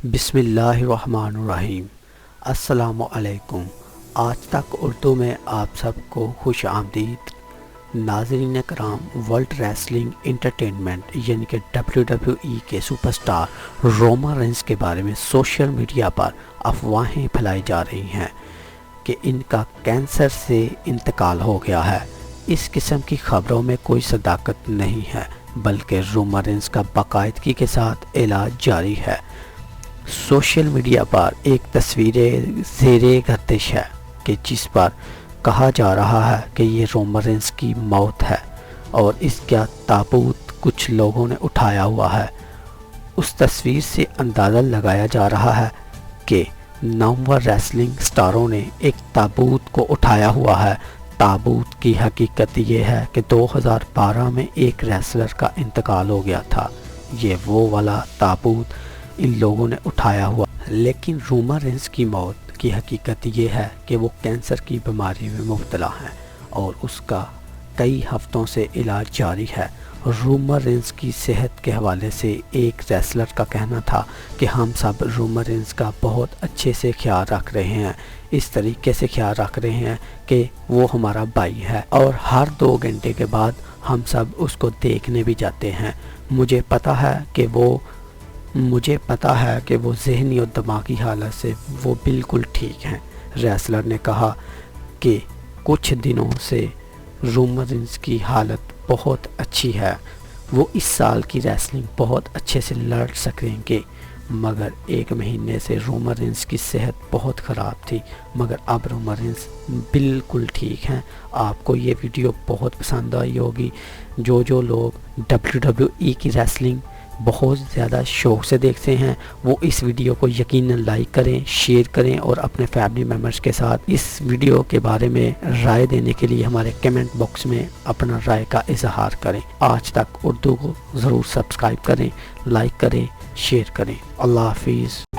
بسم اللہ الرحمن الرحیم۔ السلام علیکم۔ آج تک اردو میں آپ سب کو خوش آمدید۔ ناظرین کرام، ورلڈ ریسلنگ انٹرٹینمنٹ یعنی کہ WWE کے سپر سٹار رومن رینز کے بارے میں سوشل میڈیا پر افواہیں پھیلائی جا رہی ہیں کہ ان کا کینسر سے انتقال ہو گیا ہے۔ اس قسم کی خبروں میں کوئی صداقت نہیں ہے، بلکہ رومن رینز کا باقاعدگی کے ساتھ علاج جاری ہے۔ سوشل میڈیا پر ایک تصویر زیر گردش ہے کہ جس پر کہا جا رہا ہے کہ یہ رومن رینز کی موت ہے اور اس کا تابوت کچھ لوگوں نے اٹھایا ہوا ہے۔ اس تصویر سے اندازہ لگایا جا رہا ہے کہ نامور ریسلنگ سٹاروں نے ایک تابوت کو اٹھایا ہوا ہے۔ تابوت کی حقیقت یہ ہے کہ 2012 میں ایک ریسلر کا انتقال ہو گیا تھا۔ یہ وہ والا تابوت ان لوگوں نے اٹھایا ہوا، لیکن رومن رینز کی موت کی حقیقت یہ ہے کہ وہ کینسر کی بیماری میں مبتلا ہیں اور اس کا کئی ہفتوں سے علاج جاری ہے۔ رومن رینز کی صحت کے حوالے سے ایک ریسلر کا کہنا تھا کہ ہم سب رومن رینز کا بہت اچھے سے خیال رکھ رہے ہیں، اس طریقے سے خیال رکھ رہے ہیں کہ وہ ہمارا بھائی ہے اور ہر 2 گھنٹے کے بعد ہم سب اس کو دیکھنے بھی جاتے ہیں۔ مجھے پتا ہے کہ وہ ذہنی اور دماغی حالت سے وہ بالکل ٹھیک ہیں۔ ریسلر نے کہا کہ کچھ دنوں سے رومن رینز کی حالت بہت اچھی ہے، وہ اس سال کی ریسلنگ بہت اچھے سے لڑ سکیں گے، مگر 1 مہینے سے رومن رینز کی صحت بہت خراب تھی، مگر اب رومن رینز بالکل ٹھیک ہیں۔ آپ کو یہ ویڈیو بہت پسند آئی ہوگی۔ جو لوگ WWE کی ریسلنگ بہت زیادہ شوق سے دیکھتے ہیں وہ اس ویڈیو کو یقیناً لائک کریں، شیئر کریں اور اپنے فیملی ممبرز کے ساتھ اس ویڈیو کے بارے میں رائے دینے کے لیے ہمارے کمنٹ باکس میں اپنا رائے کا اظہار کریں۔ آج تک اردو کو ضرور سبسکرائب کریں، لائک کریں، شیئر کریں۔ اللہ حافظ۔